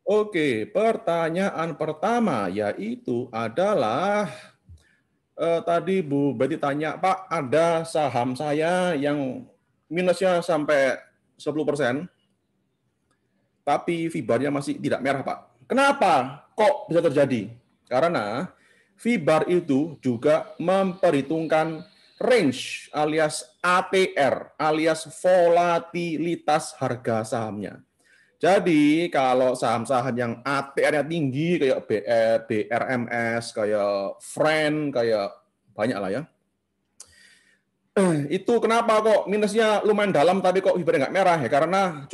Oke, pertanyaan pertama yaitu adalah tadi Bu Betty tanya, Pak, ada saham saya yang minusnya sampai 10%, tapi VIBAR-nya masih tidak merah, Pak. Kenapa? Kok bisa terjadi? Karena VIBAR itu juga memperhitungkan range alias ATR, alias volatilitas harga sahamnya. Jadi kalau saham-saham yang ATR-nya tinggi kayak BRMS, kayak Friend, kayak banyak lah ya. Itu kenapa kok minusnya lumayan dalam tapi kok ibaratnya nggak merah ya? Karena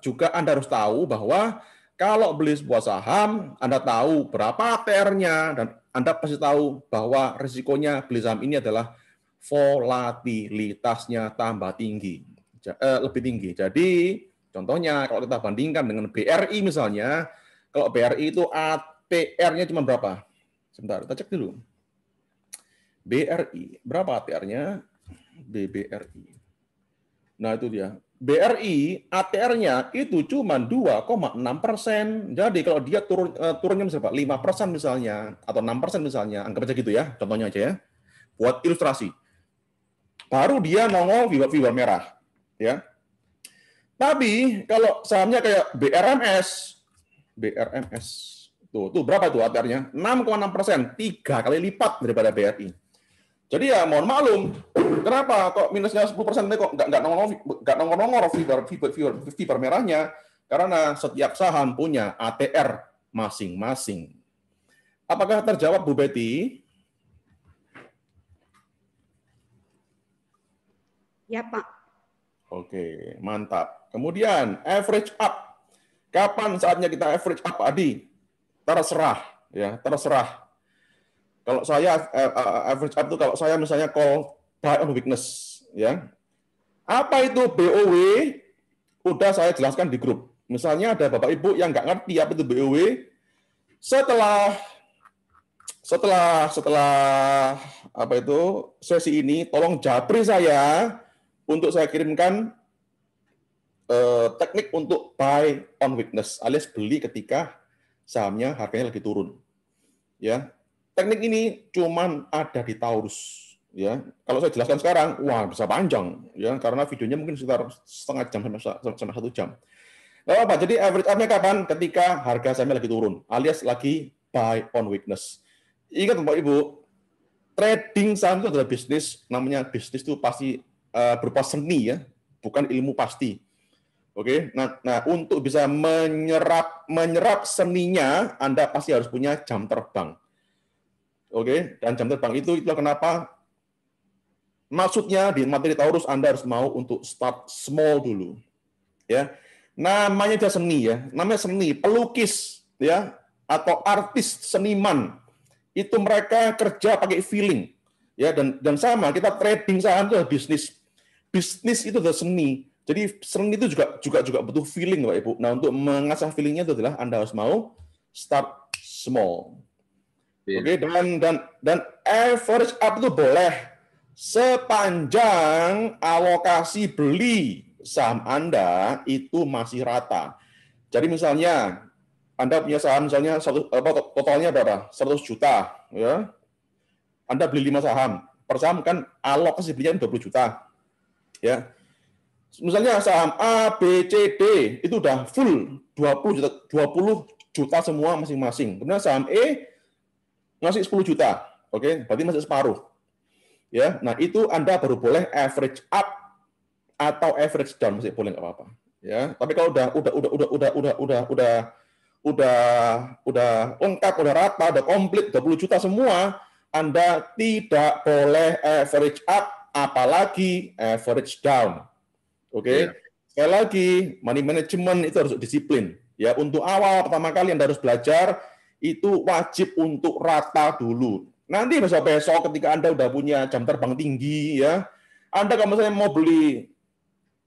juga Anda harus tahu bahwa kalau beli sebuah saham, Anda tahu berapa ATR-nya dan Anda pasti tahu bahwa risikonya beli saham ini adalah volatilitasnya tambah tinggi, lebih tinggi. Jadi contohnya kalau kita bandingkan dengan BRI misalnya, kalau BRI itu ATR-nya cuma berapa? Sebentar, kita cek dulu. BRI, berapa ATR-nya? BBRI. Nah, itu dia. BRI ATR-nya itu cuma 2,6%. Jadi kalau dia turunnya misalnya 5% misalnya atau 6% misalnya, anggap aja gitu ya, contohnya aja ya. Buat ilustrasi. Baru dia nongol VIBAR merah, ya. Tapi kalau sahamnya kayak BRMS tuh berapa tuh ATR-nya? 6,6%, 3 kali lipat daripada BRI. Jadi ya mohon maklum, kenapa kok minusnya 10% kok nggak nongol VIBAR merahnya? Karena setiap saham punya ATR masing-masing. Apakah terjawab Bu Betty? Ya Pak. Oke, mantap. Kemudian average up. Kapan saatnya kita average up, Adi? Terserah, ya, terserah. Kalau saya average up itu kalau saya misalnya call buy on weakness, ya. Apa itu BOW? Udah saya jelaskan di grup. Misalnya ada Bapak Ibu yang nggak ngerti apa itu BOW, setelah apa itu sesi ini, tolong japri saya untuk saya kirimkan teknik untuk buy on weakness, alias beli ketika sahamnya harganya lagi turun. Ya, teknik ini cuman ada di Taurus. Ya, kalau saya jelaskan sekarang, wah bisa panjang, ya, karena videonya mungkin sekitar setengah jam sampai 1 jam. Nggak apa, jadi average up-nya kapan? Ketika harga sahamnya lagi turun, alias lagi buy on weakness. Ingat Bapak Ibu, trading saham itu adalah bisnis, namanya bisnis itu pasti berupa seni ya, bukan ilmu pasti. Oke, nah untuk bisa menyerap seninya, Anda pasti harus punya jam terbang. Oke, dan jam terbang itulah kenapa maksudnya di materi Taurus Anda harus mau untuk start small dulu. Ya. Namanya aja seni ya, namanya seni, pelukis ya atau artis seniman. Itu mereka kerja pakai feeling. Ya, dan sama kita trading saham itu adalah bisnis. Bisnis itu adalah seni. Jadi seni itu juga butuh feeling Bapak Ibu. Nah, untuk mengasah feelingnya itu adalah Anda harus mau start small. Oke, dan average up itu boleh sepanjang alokasi beli saham Anda itu masih rata. Jadi misalnya Anda punya saham misalnya totalnya berapa? 100 juta, ya. Anda beli 5 saham. Per saham kan alokasi belinya 20 juta. Ya. Misalnya saham A, B, C, D itu udah full 20 juta semua masing-masing. Kemudian saham E ngasih 10 juta. Oke, berarti masih separuh. Ya, nah itu Anda baru boleh average up atau average down, masih boleh nggak apa-apa. Ya, tapi kalau udah lengkap, udah rata, udah komplit 20 juta semua, Anda tidak boleh average up apalagi average down. Oke. Sekali lagi, money management itu harus disiplin. Ya, untuk awal pertama kali Anda harus belajar itu wajib untuk rata dulu. Nanti besok-besok ketika Anda udah punya jam terbang tinggi ya, Anda kalau misalnya mau beli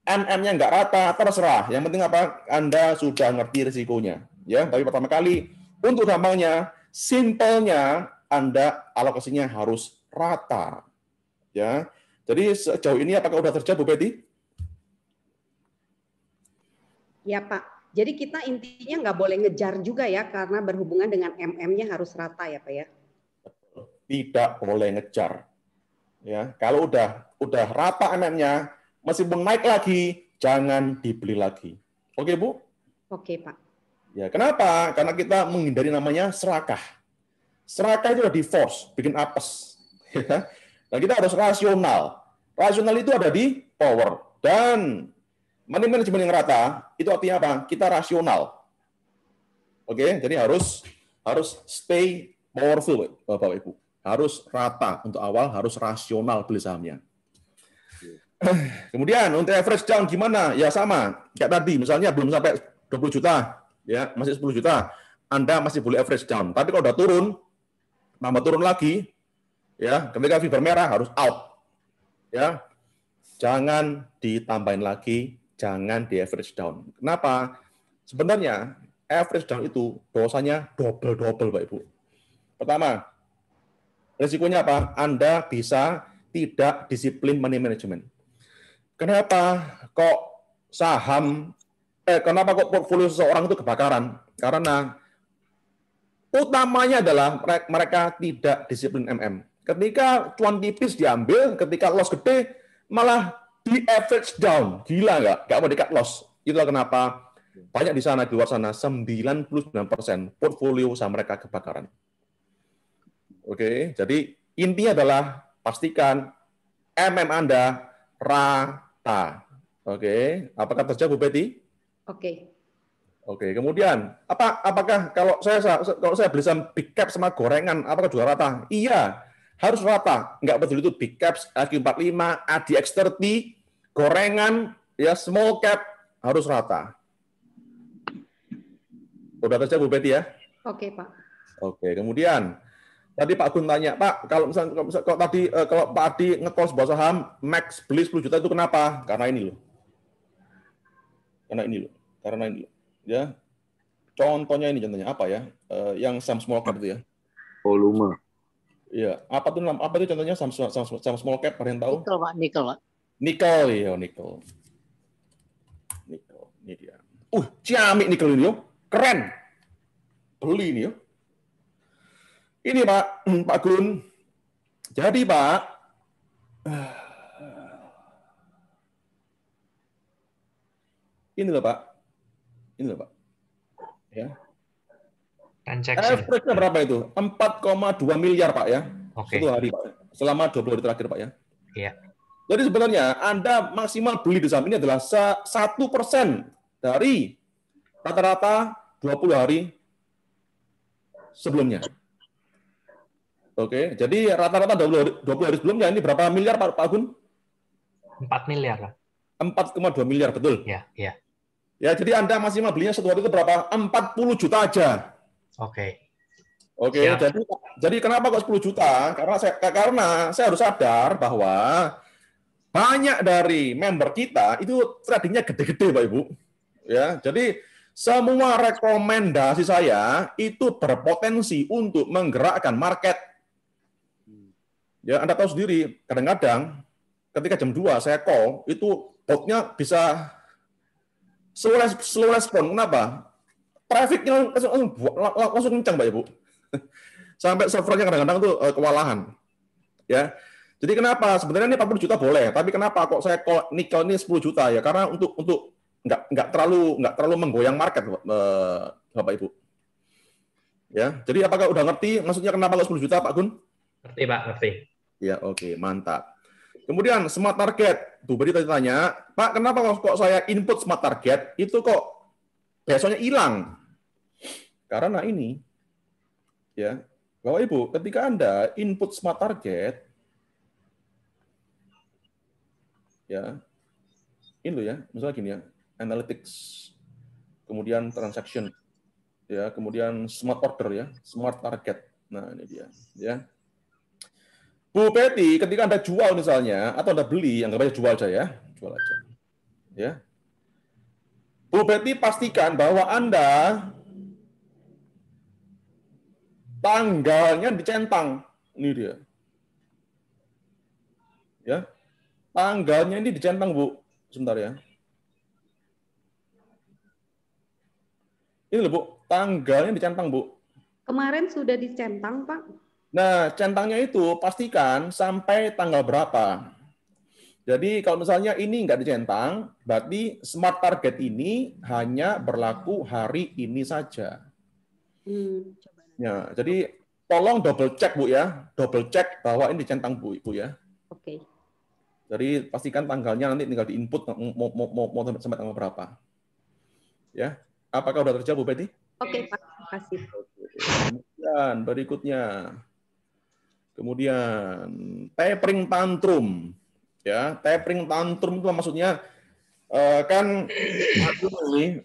MM-nya nggak rata, terserah. Yang penting apa? Anda sudah ngerti risikonya. Ya, tapi pertama kali untuk gampangnya, simpelnya Anda alokasinya harus rata. Ya. Jadi sejauh ini apakah sudah terjadi Bu Betty? Ya Pak. Jadi kita intinya nggak boleh ngejar juga ya, karena berhubungan dengan MM-nya harus rata ya Pak ya? Tidak boleh ngejar. Ya, kalau udah rata MM-nya, meskipun naik lagi, jangan dibeli lagi. Oke, Bu? Oke, Pak. Ya, kenapa? Karena kita menghindari namanya serakah. Serakah itu udah di force, bikin apes. Ya. Nah, kita harus rasional. Rasional itu ada di power. Dan money management yang rata, itu artinya apa? Kita rasional. Oke, jadi harus stay powerful, Bapak Ibu. Harus rata untuk awal, harus rasional beli sahamnya. Kemudian untuk average down gimana? Ya sama, kayak tadi, misalnya belum sampai 20 juta, ya masih 10 juta, Anda masih boleh average down. Tapi kalau udah turun, nambah turun lagi, ya ketika fiber merah harus out, ya jangan ditambahin lagi, jangan di average down. Kenapa? Sebenarnya average down itu dosanya double Pak Ibu. Pertama, risikonya apa? Anda bisa tidak disiplin money management. Kenapa kok kenapa kok portfolio seseorang itu kebakaran? Karena utamanya adalah mereka tidak disiplin MM. Ketika cuan tipis diambil, ketika loss gede, malah di average down. Gila nggak? Nggak mau di-cut loss. Itulah kenapa banyak di sana, di luar sana, 99% portfolio saham mereka kebakaran. Oke, jadi intinya adalah pastikan MM Anda rata. Oke, apakah terjawab Bu Betty? Oke. Oke, kemudian apakah kalau saya beli saham big cap sama gorengan, apakah juga rata? Iya, harus rata. Nggak betul itu big caps, AQ45, ADX30, gorengan, ya small cap harus rata. Udah terjawab Bu Betty ya? Oke, Pak. Oke, kemudian tadi Pak Gun tanya, Pak, kalau Pak Adi nge-call sebuah saham max beli 10 juta itu kenapa? Karena ini loh. Karena ini loh. Ya. Contohnya apa ya? Yang saham small cap itu ya. Volume. Iya, apa itu contohnya saham small cap, ada yang tahu? Nikel, Pak, nikel, Pak. Nikel, iya, nikel. Nikel, ini dia. Ciamik nikel ini yo. Keren. Beli ini yo. Ini Pak Gun. Jadi Pak, ini loh Pak. Ya. Average-nya berapa itu? 4,2 miliar Pak ya. Satu hari Pak. Selama 20 hari terakhir Pak ya. Iya. Jadi sebenarnya Anda maksimal beli di saham ini adalah 1% dari rata-rata 20 hari sebelumnya. Oke, jadi rata-rata 20 hari sebelumnya ini berapa miliar Pak Gun? 4 miliar, Pak. 4,2 miliar, betul? Iya, iya. Ya, jadi Anda maksimal belinya satu hari itu berapa? 40 juta aja. Oke. Oke, jadi kenapa kok 10 juta? Karena saya harus sadar bahwa banyak dari member kita itu tradingnya gede-gede, Pak Ibu. Ya, jadi semua rekomendasi saya itu berpotensi untuk menggerakkan market. Ya, Anda tahu sendiri, kadang-kadang ketika jam 2 saya call, itu botnya bisa slow respon. Kenapa? Trafficnya langsung kencang, Pak Ibu. Sampai servernya kadang-kadang tuh kewalahan. Ya. Jadi kenapa? Sebenarnya ini 40 juta boleh, tapi kenapa kok saya call nikel ini 10 juta ya? Karena untuk nggak terlalu menggoyang market, Bapak Ibu. Ya. Jadi apakah udah ngerti maksudnya kenapa kok 10 juta, Pak Gun? Ngerti, Pak, ngerti. Ya, oke, mantap. Kemudian smart target. Bu Beri tadi tanya, Pak, kenapa kok saya input smart target itu kok besoknya hilang? Karena ini, ya, Bapak Ibu, ketika Anda input smart target, ya, ini loh ya, misalnya gini ya, analytics, kemudian transaction, ya, kemudian smart order ya, smart target. Nah, ini dia, ya. Bu Betty, ketika Anda jual misalnya, atau Anda beli, anggap aja jual aja ya. Jual aja. Ya. Bu Betty pastikan bahwa Anda tanggalnya dicentang. Ini dia. Ya. Tanggalnya ini dicentang, Bu. Sebentar ya. Ini loh, Bu, tanggalnya dicentang, Bu. Kemarin sudah dicentang, Pak. Nah, centangnya itu pastikan sampai tanggal berapa. Jadi kalau misalnya ini nggak dicentang, berarti smart target ini hanya berlaku hari ini saja. Coba. Ya, jadi tolong double check, Bu ya. Double check bahwa ini dicentang, Bu, Ibu ya. Oke. Jadi pastikan tanggalnya nanti tinggal diinput mau sampai tanggal berapa. Ya. Apakah sudah terjawab, Bu Betty? Oke, Pak. Terima kasih. Kemudian berikutnya. Kemudian tapering tantrum. Ya, tapering tantrum itu maksudnya kan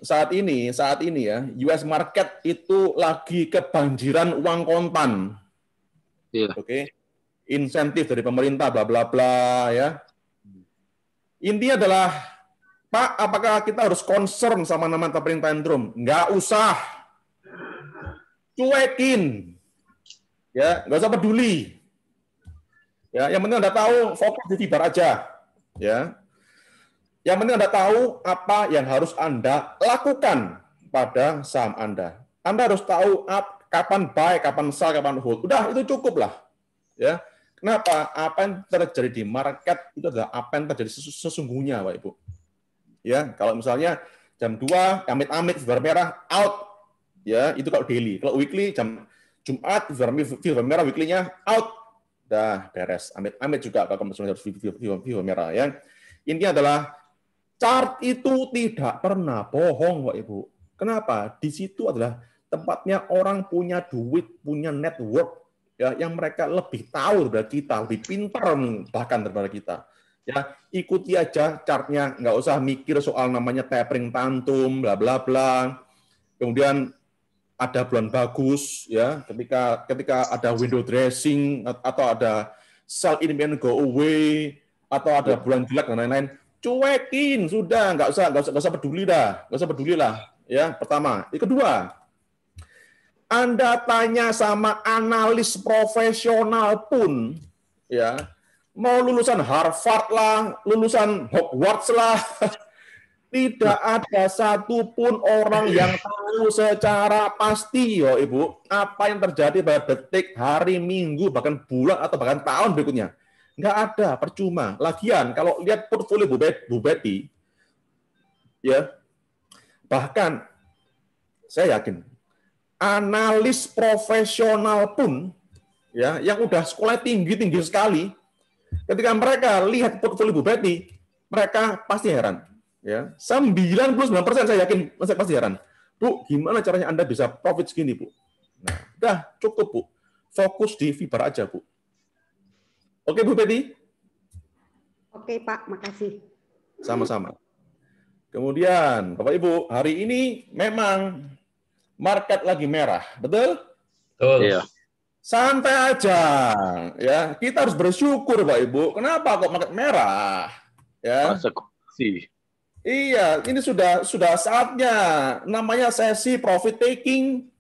saat ini ya US market itu lagi kebanjiran uang kontan. Iya. Oke. Insentif dari pemerintah bla bla bla ya. Intinya adalah Pak, apakah kita harus concern sama nama tapering tantrum? Nggak usah. Cuekin. Ya, nggak usah peduli. Ya, yang penting Anda tahu fokus di Vibar aja. Ya. Yang penting Anda tahu apa yang harus Anda lakukan pada saham Anda. Anda harus tahu kapan buy, kapan sell, kapan hold. Udah, itu cukup lah. Ya. Kenapa? Apa yang terjadi di market itu adalah apa yang terjadi sesungguhnya, Pak Ibu. Ya, kalau misalnya jam 2, amit-amit Vibar merah out. Ya, itu kalau daily. Kalau weekly jam Jumat Vibar merah weekly-nya out. Dah beres. Amit-amit juga kalau misalnya harus Vibar merah ya. Intinya adalah chart itu tidak pernah bohong, Pak Ibu. Kenapa? Di situ adalah tempatnya orang punya duit, punya network, ya, yang mereka lebih tahu daripada kita, lebih pintar bahkan daripada kita. Ya, ikuti aja chartnya, nggak usah mikir soal namanya tapering tantrum, bla bla bla. Kemudian ada bulan bagus, ya, ketika ada window dressing atau ada sell in and go away atau ada bulan jelek dan lain-lain. Cuekin, sudah, nggak usah peduli dah, nggak usah peduli lah, ya. Pertama, yang kedua, Anda tanya sama analis profesional pun, ya, mau lulusan Harvard lah, lulusan Hogwarts lah, tidak ada satupun orang yang tahu secara pasti, ya Ibu, apa yang terjadi pada detik, hari, minggu, bahkan bulan atau bahkan tahun berikutnya. Nggak ada, percuma. Lagian, kalau lihat portfolio Bu Betty, ya, bahkan saya yakin, analis profesional pun, ya, yang udah sekolah tinggi sekali, ketika mereka lihat portfolio Bu Betty, mereka pasti heran. Ya, 99% saya yakin pasti heran. Bu, gimana caranya Anda bisa profit segini, Bu? Nah, udah cukup, Bu. Fokus di Vibar aja, Bu. Oke, Bu Betty? Oke, Pak. Makasih. Sama-sama. Kemudian, Bapak Ibu, hari ini memang market lagi merah, betul? Betul. Iya. Santai aja, ya. Kita harus bersyukur, Pak Ibu. Kenapa kok market merah? Ya. Konsekuensi. Iya, ini sudah saatnya. Namanya sesi profit taking.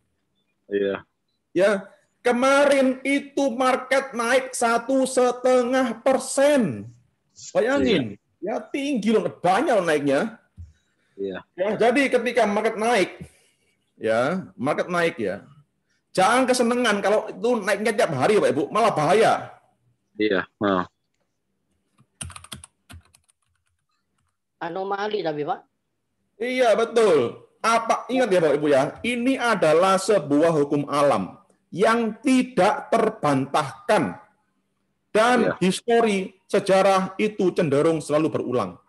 Iya. Ya, kemarin itu market naik 1,5%. Bayangin, ya tinggi loh, banyak loh naiknya. Iya. Ya, jadi ketika market naik ya, jangan kesenangan kalau itu naiknya tiap hari, Pak Ibu, malah bahaya. Iya. Anomali tapi Pak. Iya, betul. Ingat ya, Bapak Ibu ya, ini adalah sebuah hukum alam yang tidak terbantahkan. Dan histori sejarah itu cenderung selalu berulang.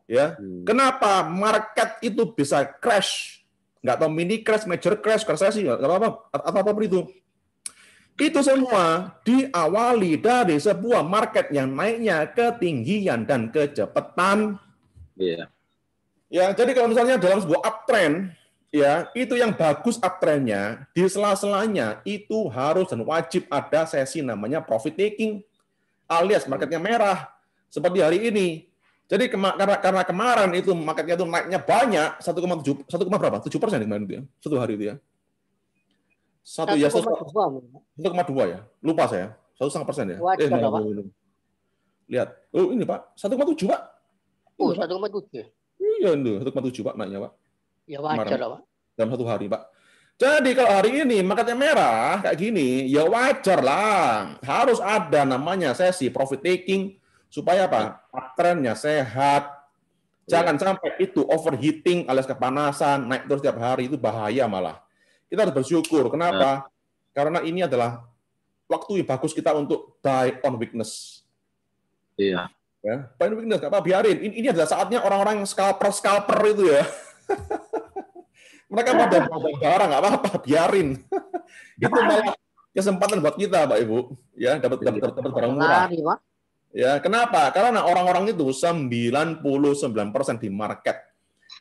Ya, kenapa market itu bisa crash? Nggak tahu mini crash, major crash, resesi, nggak apa-apa, atau apapun itu. Itu semua diawali dari sebuah market yang naiknya ketinggian dan kecepatan. Iya. Ya, jadi kalau misalnya dalam sebuah uptrend, ya, itu yang bagus uptrendnya, di sela-selanya itu harus dan wajib ada sesi namanya profit taking, alias marketnya merah, seperti hari ini. Jadi karena kemarin itu marketnya itu naiknya banyak, 1,7 berapa? 7% kemarin itu ya, satu hari itu ya. 1,2 ya, lupa saya, 1,5% ya. Wajar, Pak. Lihat, oh ini Pak, 1,7 Pak. Oh, 1,7. Iya itu 1,7 Pak naiknya Pak. Ya wajar, Pak. dalam satu hari, Pak. Jadi kalau hari ini marketnya merah kayak gini, ya wajar lah. Harus ada namanya sesi profit taking supaya apa? Uptrendnya sehat. Jangan sampai itu overheating alias kepanasan, naik terus setiap hari, itu bahaya malah. Kita harus bersyukur. Kenapa? Karena ini adalah waktu yang bagus kita untuk buy on weakness. Iya. Ya, buy on weakness, nggak apa, biarin. Ini adalah saatnya orang-orang yang scalper itu ya. Mereka pada bawa barang, nggak apa-apa, biarin. Itu malah kesempatan buat kita, Pak Ibu, ya dapat barang murah. Ya, kenapa? Karena orang-orang itu 99% di market,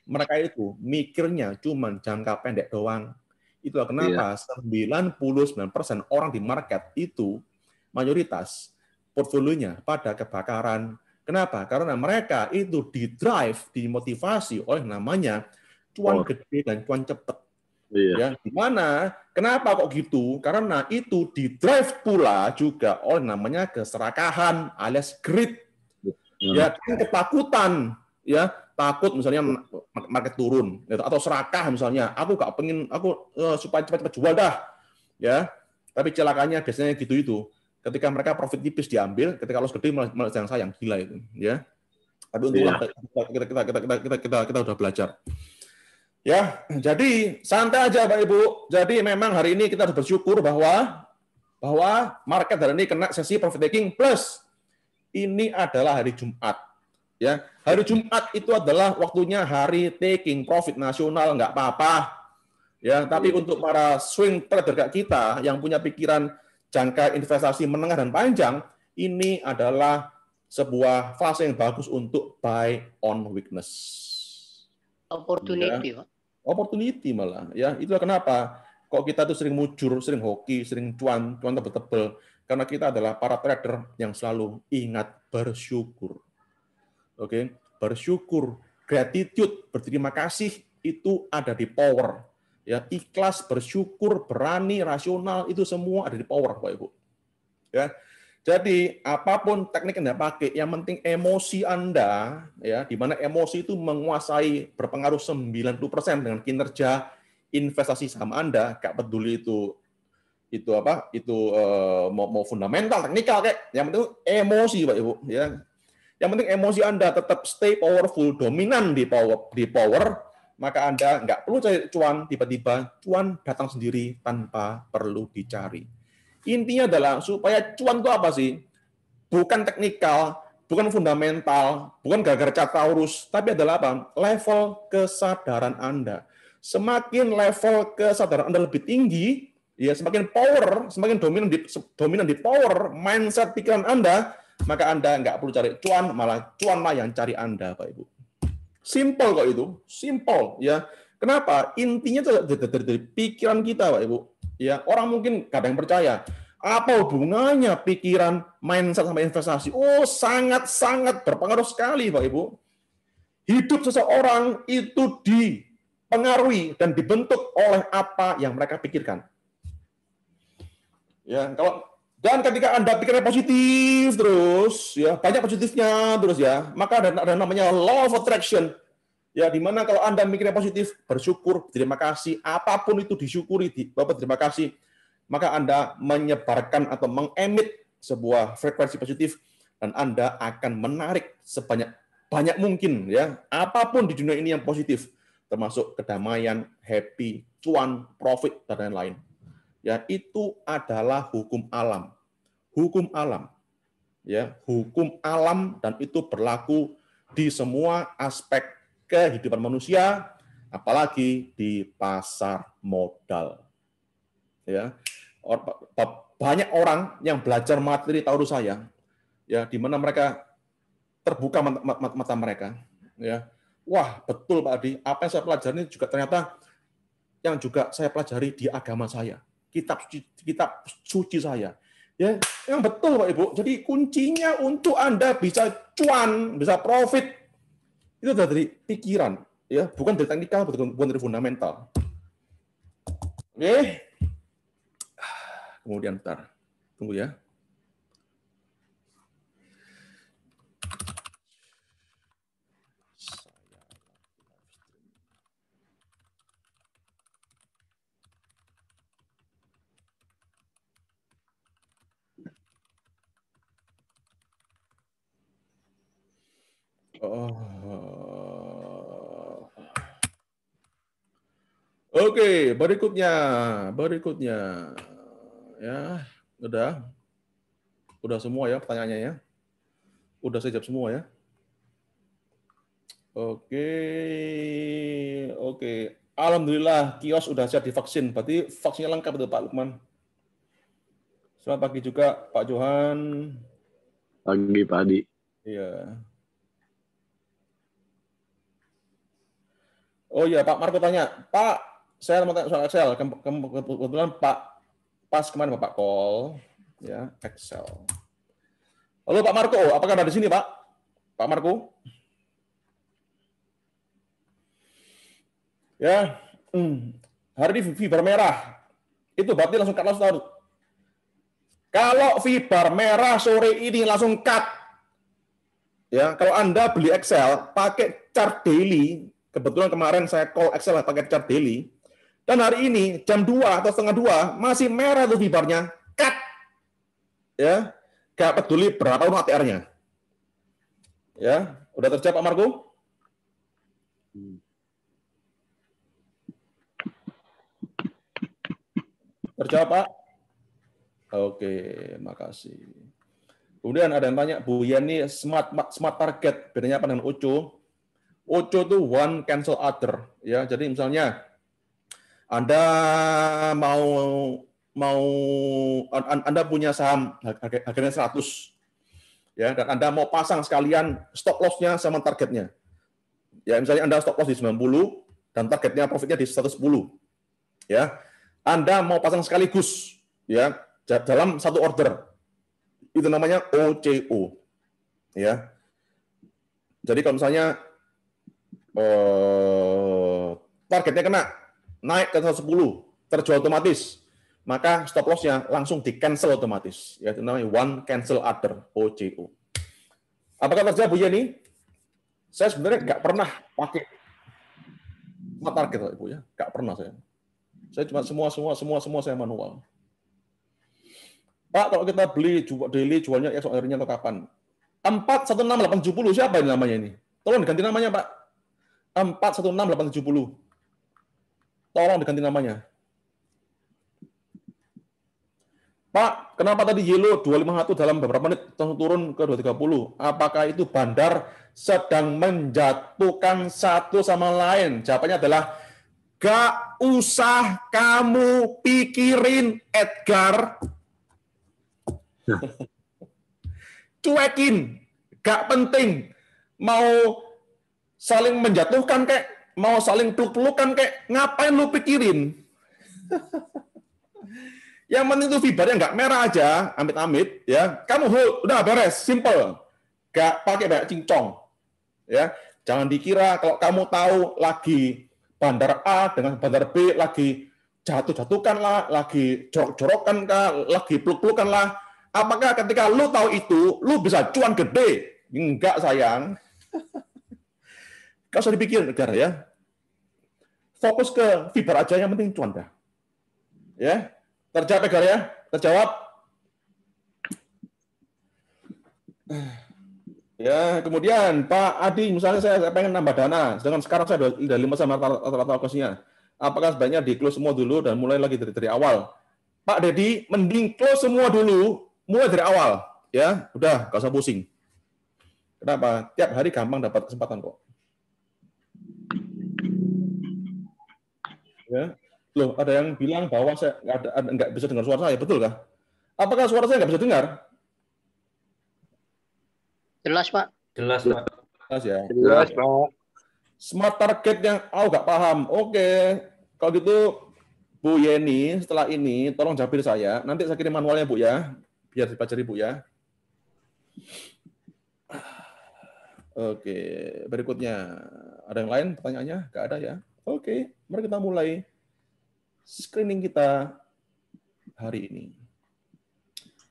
mereka itu mikirnya cuma jangka pendek doang. Itulah kenapa 99% orang di market itu mayoritas portfolionya pada kebakaran. Kenapa? Karena mereka itu dimotivasi oleh namanya cuan gede dan cuan cepat. Ya, di mana? Kenapa kok gitu? Karena itu didrive pula juga oleh namanya keserakahan alias greed. Ya, ketakutan, ya, takut misalnya market turun atau serakah misalnya. Aku nggak pengen supaya cepat-cepat jual dah. Ya. Tapi celakanya biasanya gitu itu. Ketika mereka profit tipis diambil, ketika loss gede malah sayang gila itu, ya. Tapi untunglah kita udah belajar. Ya, jadi santai aja Pak Ibu. Jadi memang hari ini kita harus bersyukur bahwa market hari ini kena sesi profit taking plus ini adalah hari Jumat. Ya, hari Jumat itu adalah waktunya hari taking profit nasional, nggak apa-apa. Ya, tapi untuk para swing trader kayak kita yang punya pikiran jangka investasi menengah dan panjang, ini adalah sebuah fase yang bagus untuk buy on weakness. Opportunity, Pak. Opportunity malah, ya itulah kenapa kok kita tuh sering mujur, sering hoki, sering cuan tebel-tebel, karena kita adalah para trader yang selalu ingat bersyukur. Oke, bersyukur, gratitude, berterima kasih itu ada di power. Ya, ikhlas, bersyukur, berani, rasional itu semua ada di power, Bapak Ibu. Ya. Jadi apapun teknik yang Anda pakai, yang penting emosi Anda, ya, di mana emosi itu menguasai berpengaruh 90% dengan kinerja investasi saham Anda, nggak peduli itu apa, itu mau fundamental, teknikal kayak, yang penting emosi, Pak Ibu, ya. Yang penting emosi Anda tetap stay powerful, dominan di power, maka Anda nggak perlu cari cuan, tiba-tiba cuan datang sendiri tanpa perlu dicari. Intinya adalah supaya cuan itu apa sih? Bukan teknikal, bukan fundamental, bukan gara-gara Taurus, tapi adalah apa? Level kesadaran Anda. Semakin level kesadaran Anda lebih tinggi, ya semakin power, semakin dominan di power, mindset pikiran Anda, maka Anda nggak perlu cari cuan, malah cuanlah yang cari Anda, Pak Ibu. Simple kok itu, simple ya. Kenapa? Intinya dari pikiran kita, Pak Ibu. Ya, orang mungkin nggak ada yang percaya. Apa hubungannya pikiran, mindset sama investasi? Oh, sangat-sangat berpengaruh sekali, Pak Ibu. Hidup seseorang itu dipengaruhi dan dibentuk oleh apa yang mereka pikirkan. Ya, dan ketika Anda pikirnya positif terus, ya banyak positifnya terus ya, maka ada namanya law of attraction. Ya, di mana kalau Anda mikirnya positif, bersyukur, terima kasih, apapun itu disyukuri, Bapak terima kasih, maka Anda menyebarkan atau mengemit sebuah frekuensi positif dan Anda akan menarik sebanyak mungkin ya, apapun di dunia ini yang positif, termasuk kedamaian, happy, cuan, profit dan lain-lain. Ya, itu adalah hukum alam. Hukum alam. Ya, hukum alam dan itu berlaku di semua aspek kehidupan manusia, apalagi di pasar modal. Ya, banyak orang yang belajar materi Taurus saya, ya, di mana mereka terbuka mata mereka. Ya, wah betul Pak Adi, apa yang saya pelajari juga ternyata yang juga saya pelajari di agama saya, kitab suci saya. Ya, yang betul Pak Ibu. Jadi kuncinya untuk Anda bisa cuan, bisa profit, itu dari pikiran, ya, bukan dari teknikal, bukan dari fundamental. Oke. Kemudian ntar, tunggu ya. Oke, berikutnya. Ya, udah semua ya pertanyaannya ya. Udah saya jawab semua ya. Oke. Alhamdulillah kios udah siap divaksin. Berarti vaksinnya lengkap itu Pak Lukman. Selamat pagi juga Pak Johan. Pagi Pak Adi. Iya. Oh iya, Pak Marco tanya, Pak, saya mau tanya soal Excel. Kebetulan Pak pas kemarin Bapak call, ya Excel. Halo Pak Marco, apakah ada di sini Pak? Pak Marco? Ya, hari ini fiber merah. Itu berarti langsung cut, langsung tahu. Kalau fiber merah sore ini langsung cut. Ya, kalau Anda beli Excel pakai chart daily, kebetulan kemarin saya call Excel pakai chart daily, dan hari ini jam 2 atau setengah 2 masih merah tuh fibernya, cut. Ya, nggak peduli berapa ATR-nya. Ya, udah terjawab Pak Marco? Terjawab Pak? Oke, makasih. Kemudian ada yang tanya, Bu Yani, smart target bedanya apa dengan Ocho? Ocho itu one cancel other, ya. Jadi misalnya Anda Anda punya saham harganya 100, ya, dan Anda mau pasang sekalian stop loss-nya sama targetnya. Ya, misalnya Anda stop loss di 90 dan targetnya profitnya di 110. Ya. Anda mau pasang sekaligus, ya, dalam satu order. Itu namanya OCO. Ya. Jadi kalau misalnya targetnya kena naik ke 110, terjual otomatis, maka stop loss-nya langsung di-cancel otomatis. Ya, itu namanya one cancel other, OCO. Apakah terjawab Bu Yeni? Saya sebenarnya nggak pernah pakai smart target, Ibu ya. Nggak pernah saya. Saya cuma semua saya manual. Pak, kalau kita beli daily jualnya esok harinya atau kapan? 416870 siapa ini namanya ini? Tolong diganti namanya, Pak. 416870. Tolong diganti namanya. Pak, kenapa tadi yellow 251 dalam beberapa menit turun ke 230? Apakah itu bandar sedang menjatuhkan satu sama lain? Jawabannya adalah gak usah kamu pikirin, Edgar. Cuekin, gak penting. Mau saling menjatuhkan kayak, mau saling peluk-pelukan kayak, ngapain lu pikirin? Yang penting itu fibernya nggak merah aja, amit-amit, ya. Kamu hold, udah beres, simple. Gak pakai banyak cincong, ya. Jangan dikira kalau kamu tahu lagi bandar A dengan bandar B lagi jatuh-jatuhkan lah, lagi jorok-jorokan kah, lagi peluk-pelukan lah. Apakah ketika lu tahu itu, lu bisa cuan gede? Enggak, sayang. Gak usah dipikir, negara ya. Fokus ke fiber aja, yang penting cuan dah. Ya, terjawab negara ya? Terjawab. Ya, kemudian Pak Adi, misalnya saya pengen nambah dana, sedangkan sekarang saya udah 5 sama rata-rata kosnya. Apakah sebaiknya di close semua dulu dan mulai lagi dari awal? Pak Dedi, mending close semua dulu, mulai dari awal. Ya, udah, gak usah pusing. Kenapa? Tiap hari gampang dapat kesempatan kok. Ya. Loh, ada yang bilang bahwa saya nggak bisa dengar suara saya, betul kah? Apakah suara saya nggak bisa dengar? Jelas, Pak. Jelas, Pak. Jelas ya. Jelas, Pak. Smart target yang nggak paham. Oke, kalau gitu Bu Yeni, setelah ini tolong jawabin saya. Nanti saya kirim manualnya Bu ya, biar dipelajari Bu ya. Oke, berikutnya ada yang lain pertanyaannya? Nggak ada ya? Oke, mari kita mulai screening kita hari ini.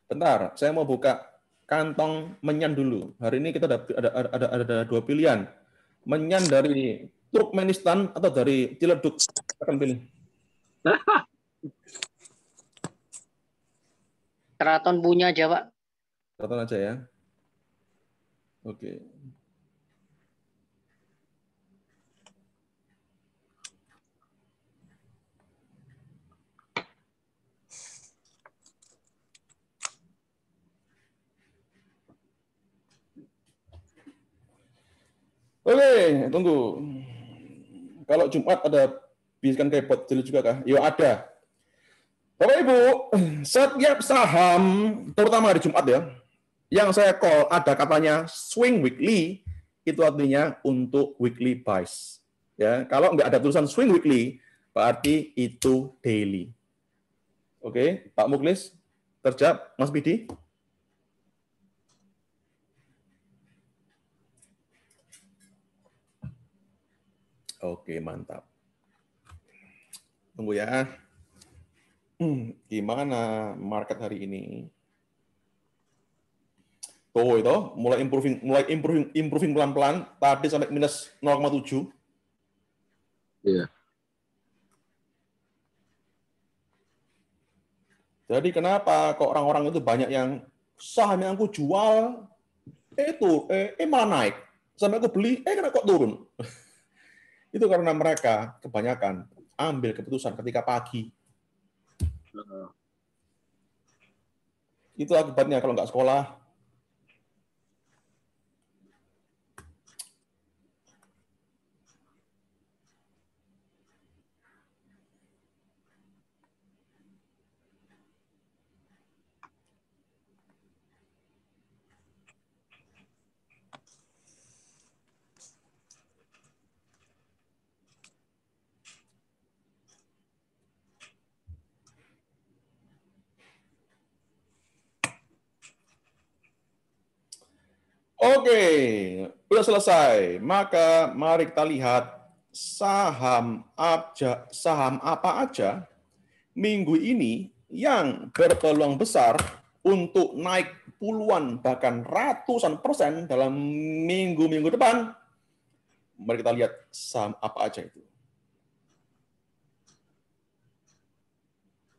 Bentar, saya mau buka kantong menyan dulu. Hari ini kita ada 2 pilihan. Menyan dari Turkmenistan atau dari Ciledug. Akan pilih. Keraton punya aja, Pak. Keraton aja ya. Oke. Oke, tunggu. Kalau Jumat ada bisikan keyboard dulu juga kah? Ya ada. Bapak Ibu, setiap saham, terutama hari Jumat ya, yang saya call ada katanya swing weekly, itu artinya untuk weekly buys. Ya, kalau nggak ada tulisan swing weekly, berarti itu daily. Oke, Pak Muklis, terjawab, Mas Bidi. Oke, mantap. Tunggu ya. Gimana market hari ini? Tuh itu mulai improving pelan-pelan. Tadi sampai minus 0,7. Iya. Jadi kenapa kok orang-orang itu banyak yang saham yang aku jual malah naik. Sampai aku beli kena kok turun. Itu karena mereka kebanyakan ambil keputusan ketika pagi. Itu akibatnya kalau nggak sekolah. Oke, sudah selesai. Maka mari kita lihat saham apa aja minggu ini yang berpeluang besar untuk naik puluhan bahkan ratusan persen dalam minggu-minggu depan. Mari kita lihat saham apa aja itu.